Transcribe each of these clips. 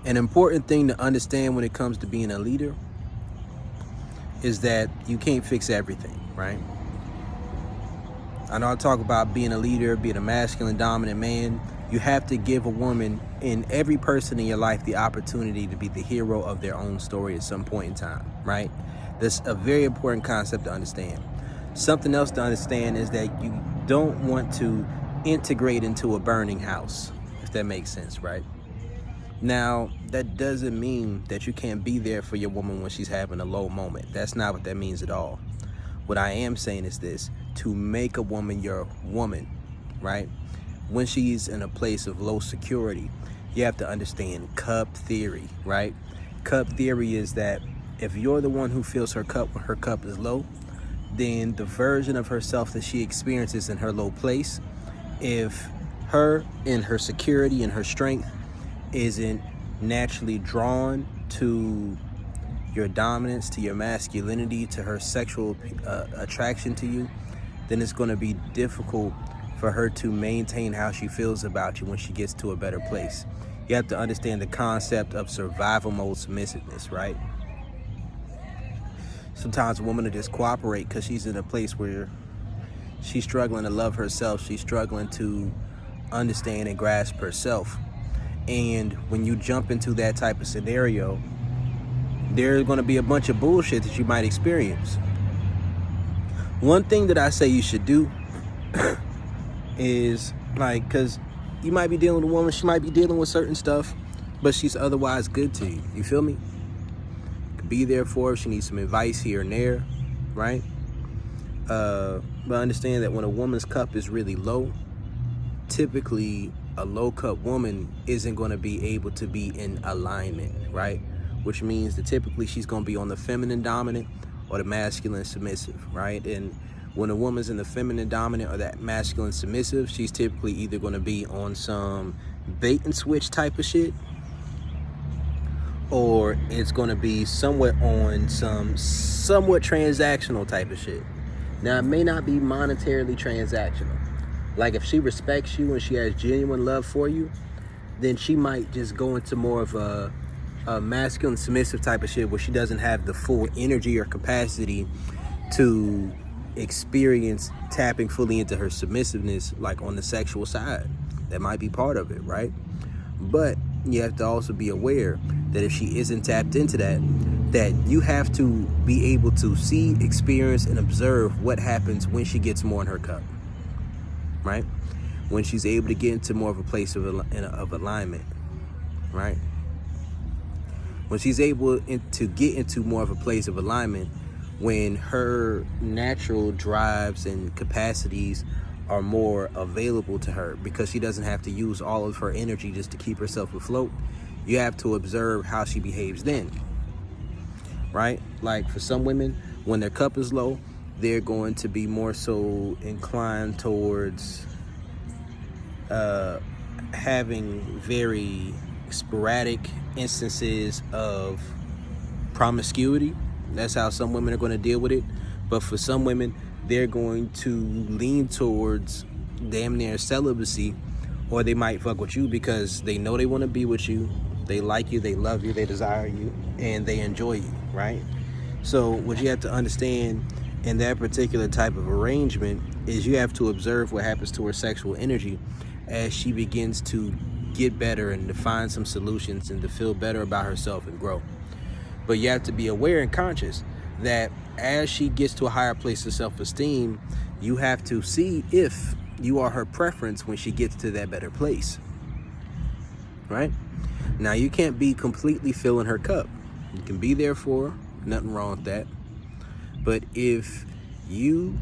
An important thing to understand when it comes to being a leader is that you can't fix everything, right? I know I talk about being a leader, being a masculine, dominant man. You have to give a woman and every person in your life the opportunity to be the hero of their own story at some point in time, right? That's a very important concept to understand. Something else to understand is that you don't want to integrate into a burning house, if that makes sense, right? Now, that doesn't mean that you can't be there for your woman when she's having a low moment. That's not what that means at all. What I am saying is this: to make a woman your woman, right? When she's in a place of low security, you have to understand cup theory, right? Cup theory is that if you're the one who fills her cup when her cup is low, then the version of herself that she experiences in her low place, if her in her security and her strength isn't naturally drawn to your dominance, to your masculinity, to her sexual attraction to you, then it's going to be difficult for her to maintain how she feels about you when she gets to a better place. You have to understand the concept of survival mode submissiveness, right? Sometimes a woman will just cooperate because she's in a place where she's struggling to love herself. She's struggling to understand and grasp herself. And when you jump into that type of scenario, there's going to be a bunch of bullshit that you might experience. One thing that I say you should do is, like, because you might be dealing with a woman, she might be dealing with certain stuff, but she's otherwise good to you. You feel me? Be there for her if she needs some advice here and there, right? But understand that when a woman's cup is really low, typically a low cup woman isn't going to be able to be in alignment, right? Which means that typically she's going to be on the feminine dominant or the masculine submissive, right? And when a woman's in the feminine dominant or that masculine submissive, she's typically either going to be on some bait and switch type of shit, or it's going to be somewhat on some somewhat transactional type of shit. Now, it may not be monetarily transactional. Like, if she respects you and she has genuine love for you, then she might just go into more of a masculine submissive type of shit where she doesn't have the full energy or capacity to experience tapping fully into her submissiveness, like on the sexual side. That might be part of it, right? But you have to also be aware that if she isn't tapped into that, that you have to be able to see, experience, and observe what happens when she gets more in her cup, right? When she's able to get into more of a place of alignment, right? When she's able to get into more of a place of alignment, when her natural drives and capacities are more available to her because she doesn't have to use all of her energy just to keep herself afloat, you have to observe how she behaves then, right? Like, for some women, when their cup is low, they're going to be more so inclined towards having very sporadic instances of promiscuity. That's how some women are going to deal with it. But for some women, they're going to lean towards damn near celibacy, or they might fuck with you because they know they want to be with you, they like you, they love you, they desire you, and they enjoy you, right? So what you have to understand in that particular type of arrangement is you have to observe what happens to her sexual energy as she begins to get better and to find some solutions and to feel better about herself and grow. But you have to be aware and conscious that as she gets to a higher place of self-esteem, you have to see if you are her preference when she gets to that better place, right? Now, you can't be completely filling her cup. You can be there for her, nothing wrong with that. But if you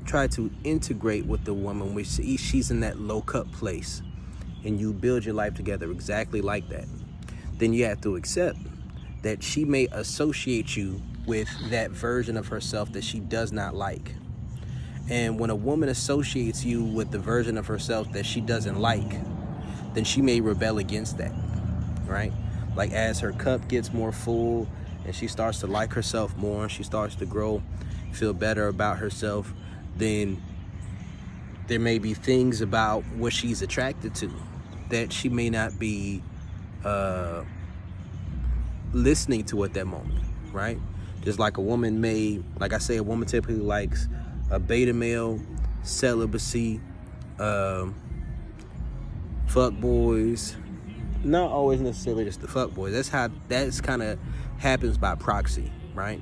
try to integrate with the woman which she's in that low cup place, and you build your life together exactly like that, then you have to accept that she may associate you with that version of herself that she does not like. And when a woman associates you with the version of herself that she doesn't like, then she may rebel against that, right? Like, as her cup gets more full and she starts to like herself more, and she starts to grow, feel better about herself, then there may be things about what she's attracted to that she may not be listening to at that moment, right? Just like a woman may, like I say, a woman typically likes a beta male, celibacy, fuck boys. Not always necessarily just the fuck boys. That's kind of happens by proxy, right?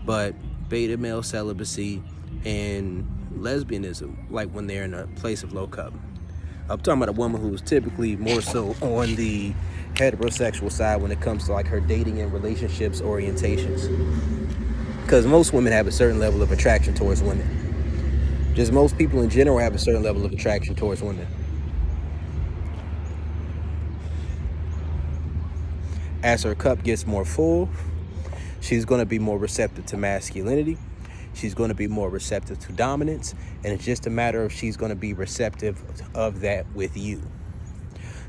But beta male, celibacy, and lesbianism, like when they're in a place of low cup. I'm talking about a woman who's typically more so on the heterosexual side when it comes to like her dating and relationships orientations. Because most women have a certain level of attraction towards women. Just most people in general have a certain level of attraction towards women. As her cup gets more full, she's going to be more receptive to masculinity. She's going to be more receptive to dominance. And it's just a matter of she's going to be receptive of that with you.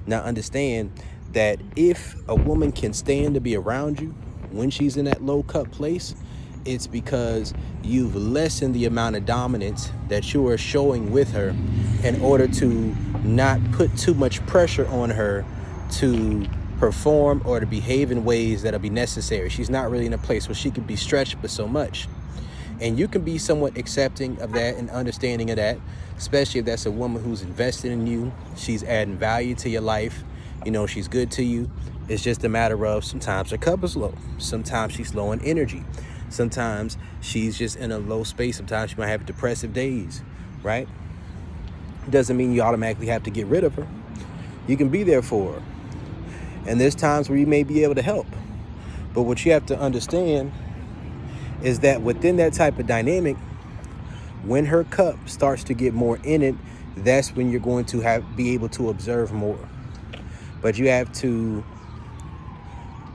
Now understand that if a woman can stand to be around you when she's in that low cup place, it's because you've lessened the amount of dominance that you are showing with her in order to not put too much pressure on her to perform or to behave in ways that'll be necessary. She's not really in a place where she can be stretched but so much. And you can be somewhat accepting of that and understanding of that, especially if that's a woman who's invested in you. She's adding value to your life. You know, she's good to you. It's just a matter of sometimes her cup is low. Sometimes she's low in energy. Sometimes she's just in a low space. Sometimes she might have depressive days, right? Doesn't mean you automatically have to get rid of her. You can be there for her. And there's times where you may be able to help. But what you have to understand is that within that type of dynamic, when her cup starts to get more in it, that's when you're going to be able to observe more. But you have to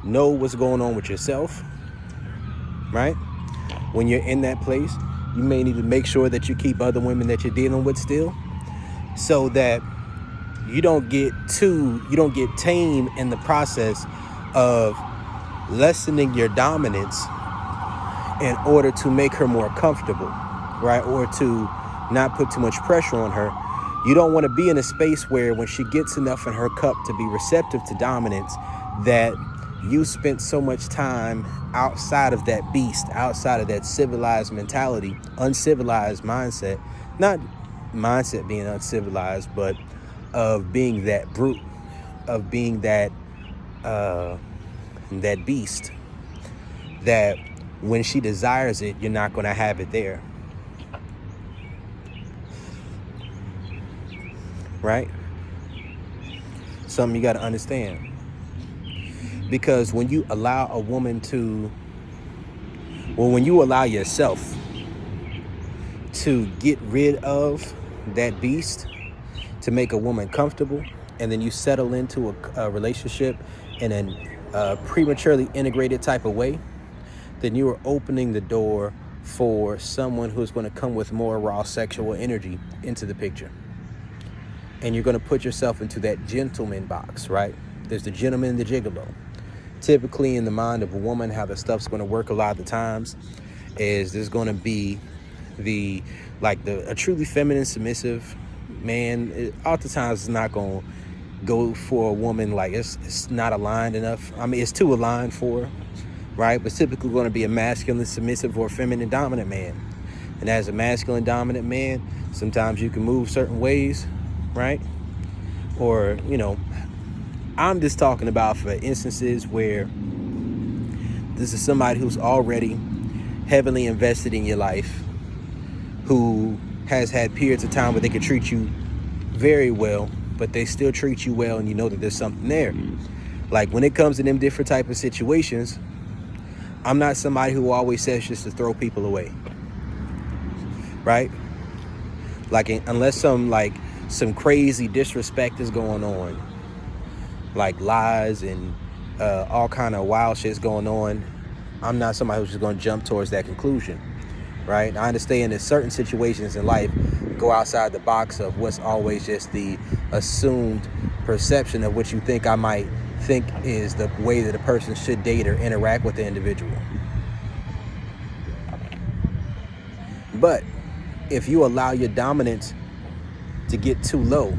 know what's going on with yourself, right? When you're in that place, you may need to make sure that you keep other women that you're dealing with still, so that you don't get tame in the process of lessening your dominance in order to make her more comfortable, right? Or to not put too much pressure on her. You don't want to be in a space where when she gets enough in her cup to be receptive to dominance, that you spent so much time outside of that beast, outside of that civilized mentality, uncivilized mindset, not mindset being uncivilized, but of being that brute, of being that beast, that when she desires it, you're not going to have it there. Right? Something you got to understand. Because when you allow a woman when you allow yourself to get rid of that beast, to make a woman comfortable, and then you settle into a relationship in a prematurely integrated type of way, then you are opening the door for someone who's going to come with more raw sexual energy into the picture. And you're going to put yourself into that gentleman box, right? There's the gentleman and the gigolo. Typically in the mind of a woman, how the stuff's going to work a lot of the times is there's going to be a truly feminine, submissive man. Oftentimes it's not going to go for a woman like it's not aligned enough. I mean, it's too aligned for her, right? But it's typically going to be a masculine, submissive, or feminine dominant man. And as a masculine dominant man, sometimes you can move certain ways, right? Or, I'm just talking about for instances where this is somebody who's already heavily invested in your life, who has had periods of time where they could treat you very well, but they still treat you well, and you know that there's something there. Like when it comes to them different type of situations, I'm not somebody who always says just to throw people away, right? Like unless some crazy disrespect is going on, like lies and all kind of wild shit's going on, I'm not somebody who's just going to jump towards that conclusion, right? I understand that certain situations in life go outside the box of what's always just the assumed perception of what you think I might think is the way that a person should date or interact with the individual. But if you allow your dominance to get too low,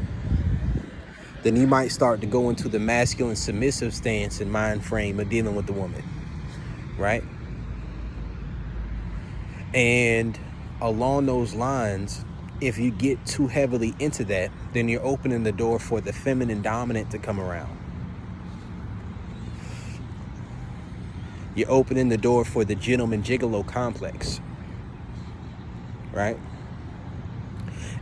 then you might start to go into the masculine submissive stance and mind frame of dealing with the woman, right? And along those lines, if you get too heavily into that, then you're opening the door for the feminine dominant to come around. You're opening the door for the gentleman gigolo complex, right?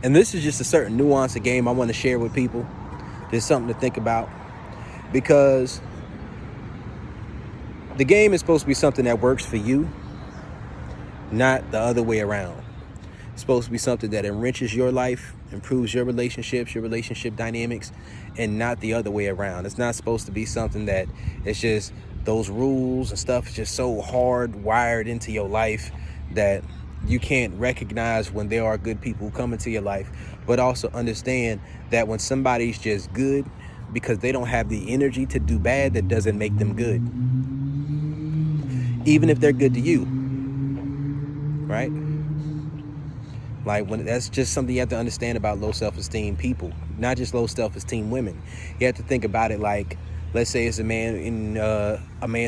And this is just a certain nuance of game I want to share with people. There's something to think about, because the game is supposed to be something that works for you, not the other way around. It's supposed to be something that enriches your life, improves your relationships, your relationship dynamics, and not the other way around. It's not supposed to be something that it's just those rules and stuff is just so hardwired into your life that you can't recognize when there are good people who come into your life, but also understand that when somebody's just good because they don't have the energy to do bad, that doesn't make them good. Even if they're good to you, right? Like, when that's just something you have to understand about low self-esteem people, not just low self-esteem women. You have to think about it like, let's say it's a man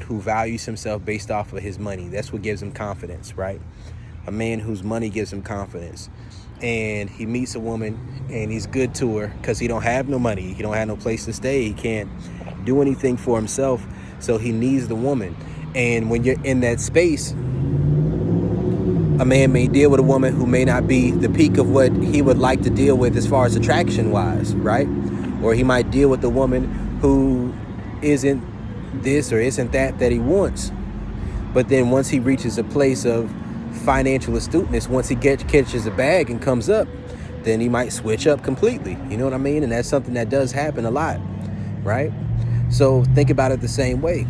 who values himself based off of his money. That's what gives him confidence, right? A man whose money gives him confidence. And he meets a woman and he's good to her because he don't have no money. He don't have no place to stay. He can't do anything for himself. So he needs the woman. And when you're in that space, a man may deal with a woman who may not be the peak of what he would like to deal with as far as attraction wise, right? Or he might deal with a woman who isn't this or isn't that he wants. But then once he reaches a place of financial astuteness, once he catches a bag and comes up, then he might switch up completely. You know what I mean? And that's something that does happen a lot, right? So think about it the same way,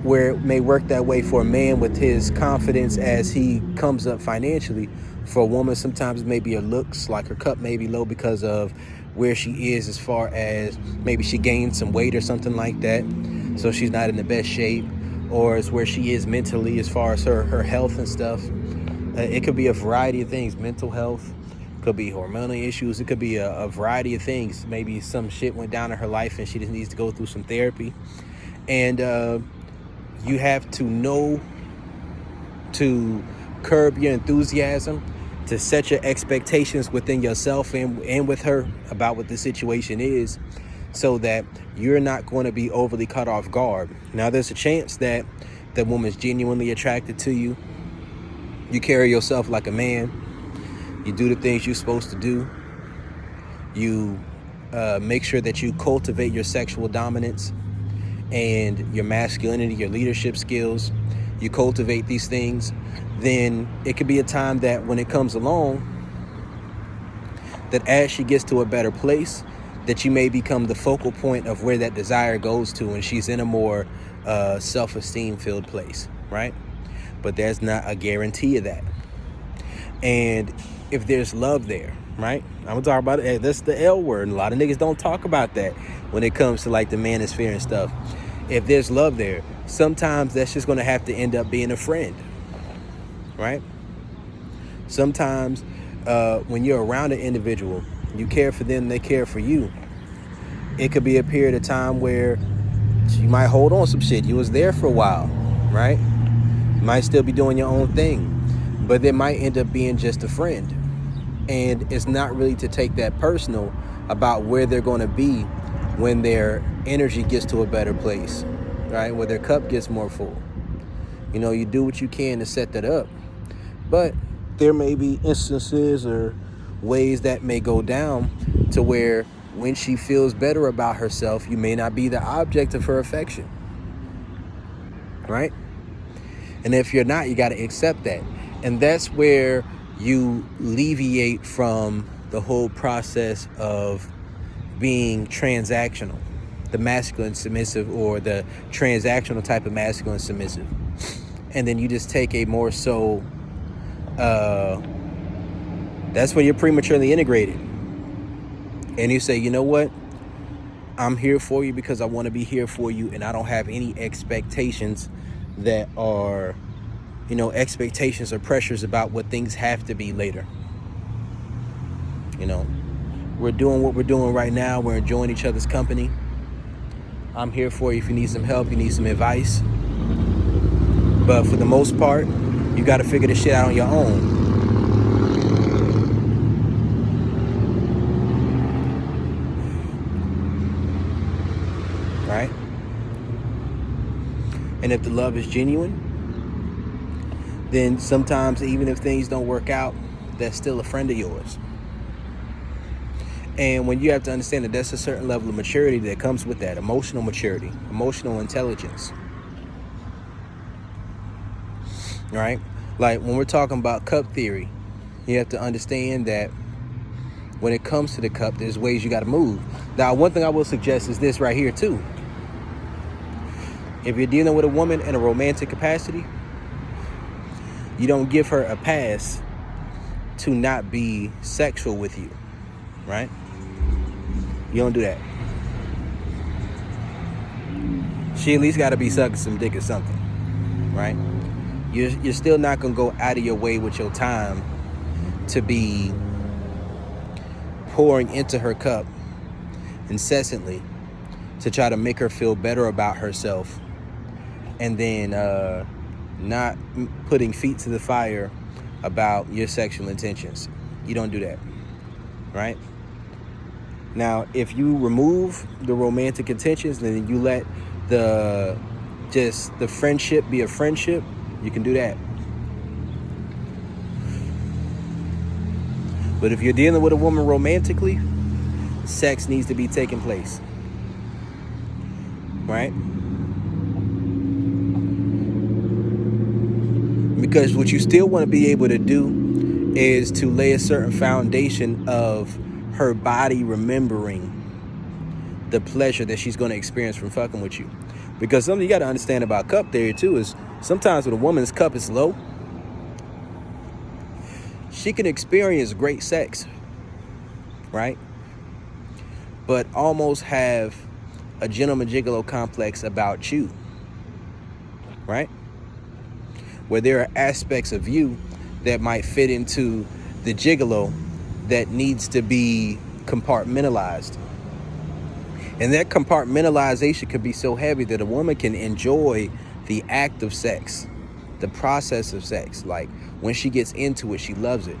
where it may work that way for a man with his confidence as he comes up financially. For a woman, sometimes maybe her looks, like her cup may be low because of where she is as far as maybe she gained some weight or something like that, so she's not in the best shape, or it's where she is mentally as far as her health and stuff. It could be a variety of things. Mental health, could be hormonal issues, it could be a variety of things. Maybe some shit went down in her life and she just needs to go through some therapy. And you have to know to curb your enthusiasm, to set your expectations within yourself and with her about what the situation is, so that you're not going to be overly caught off guard. Now, there's a chance that the woman's genuinely attracted to you. You carry yourself like a man. You do the things you're supposed to do. You make sure that you cultivate your sexual dominance and your masculinity, your leadership skills. You cultivate these things. Then it could be a time that when it comes along, that as she gets to a better place, that you may become the focal point of where that desire goes to, and she's in a more self-esteem filled place, right? But there's not a guarantee of that. And if there's love there, right? I'm gonna talk about it. That's the L word. And a lot of niggas don't talk about that when it comes to like the manosphere and stuff. If there's love there, sometimes that's just gonna have to end up being a friend, right? Sometimes when you're around an individual, you care for them, they care for you. It could be a period of time where you might hold on some shit. You was there for a while, right? You might still be doing your own thing, but they might end up being just a friend. And it's not really to take that personal about where they're going to be when their energy gets to a better place, right? Where their cup gets more full. You know, you do what you can to set that up. But there may be instances or ways that may go down to where when she feels better about herself, you may not be the object of her affection, right? And if you're not, you got to accept that. And that's where you alleviate from the whole process of being transactional, the masculine submissive, or the transactional type of masculine submissive. And then you just take a more so, that's when you're prematurely integrated. And you say, you know what? I'm here for you because I want to be here for you, and I don't have any expectations that are, expectations or pressures about what things have to be later. We're doing what we're doing right now. We're enjoying each other's company. I'm here for you if you need some help, you need some advice. But for the most part, you got to figure this shit out on your own. Right? And if the love is genuine, then sometimes even if things don't work out, that's still a friend of yours. And when you have to understand that there's a certain level of maturity that comes with that, emotional maturity, emotional intelligence. Right? Like when we're talking about cup theory, you have to understand that when it comes to the cup, there's ways you got to move. Now, one thing I will suggest is this right here too. If you're dealing with a woman in a romantic capacity, you don't give her a pass to not be sexual with you, right? You don't do that. She at least got to be sucking some dick or something, right? You're still not going to go out of your way with your time to be pouring into her cup incessantly to try to make her feel better about herself, and then not putting feet to the fire about your sexual intentions. You don't do that, right? Now, if you remove the romantic intentions, then you let the friendship be a friendship, you can do that. But if you're dealing with a woman romantically, sex needs to be taking place, right? Because what you still want to be able to do is to lay a certain foundation of her body remembering the pleasure that she's going to experience from fucking with you. Because something you got to understand about cup theory too is sometimes when a woman's cup is low, she can experience great sex, right? But almost have a gentleman gigolo complex about you, right? Where there are aspects of you that might fit into the gigolo that needs to be compartmentalized. And that compartmentalization could be so heavy that a woman can enjoy the act of sex, the process of sex. Like when she gets into it, she loves it.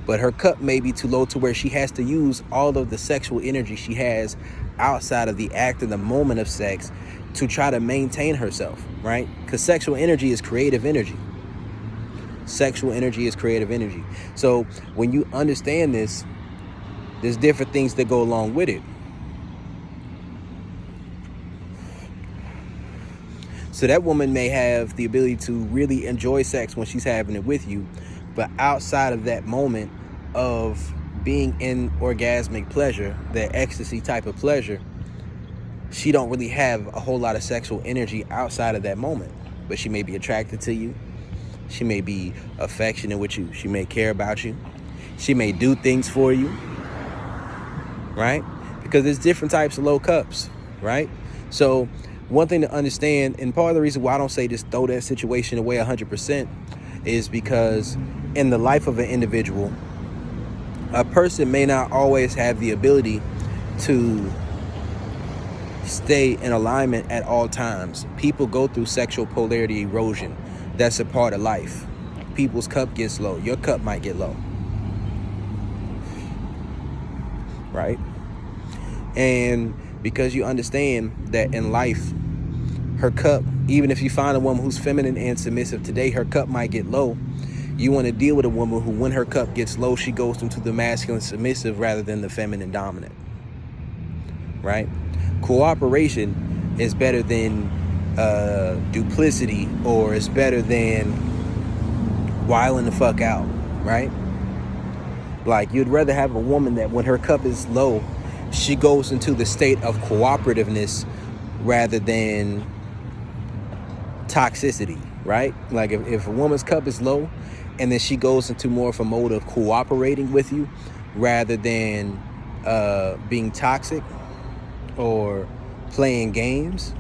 But her cup may be too low to where she has to use all of the sexual energy she has outside of the act and the moment of sex to try to maintain herself, right? Because sexual energy is creative energy. Sexual energy is creative energy. So when you understand this, there's different things that go along with it. So that woman may have the ability to really enjoy sex when she's having it with you, but outside of that moment of being in orgasmic pleasure, that ecstasy type of pleasure, she don't really have a whole lot of sexual energy outside of that moment. But she may be attracted to you. She may be affectionate with you. She may care about you. She may do things for you, right? Because there's different types of low cups, right? So one thing to understand, and part of the reason why I don't say just throw that situation away 100% is because in the life of an individual, a person may not always have the ability to stay in alignment at all times. People go through sexual polarity erosion. That's a part of life. People's cup gets low. Your cup might get low. Right? And because you understand that in life, her cup, even if you find a woman who's feminine and submissive today, her cup might get low. You want to deal with a woman who, when her cup gets low, she goes into the masculine submissive rather than the feminine dominant. Right? Cooperation is better than duplicity, or it's better than wiling the fuck out, right? Like you'd rather have a woman that when her cup is low, she goes into the state of cooperativeness rather than toxicity, right? Like if a woman's cup is low and then she goes into more of a mode of cooperating with you rather than being toxic or playing games,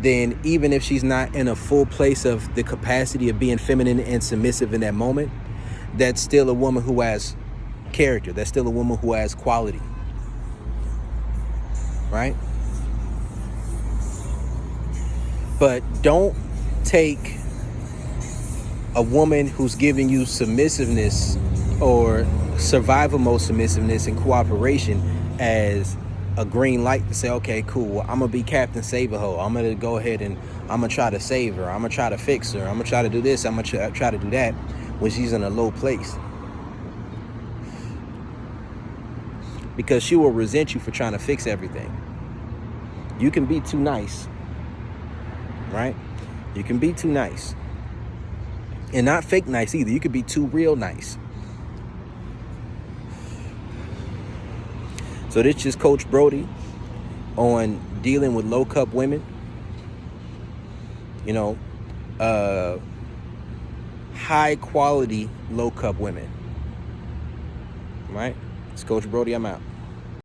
then even if she's not in a full place of the capacity of being feminine and submissive in that moment, that's still a woman who has character. That's still a woman who has quality, right? But don't take a woman who's giving you submissiveness or survival mode submissiveness and cooperation as a green light to say, okay, cool, well, I'm gonna be Captain Save-A-Ho. I'm gonna go ahead and I'm gonna try to save her. I'm gonna try to fix her. I'm gonna try to do this. I'm gonna try to do that when she's in a low place. Because she will resent you for trying to fix everything. You can be too nice, right? You can be too nice. And not fake nice either. You could be too real nice. So this is just Coach Brody on dealing with low cup women. You know, high quality low cup women. Right? It's Coach Brody. I'm out.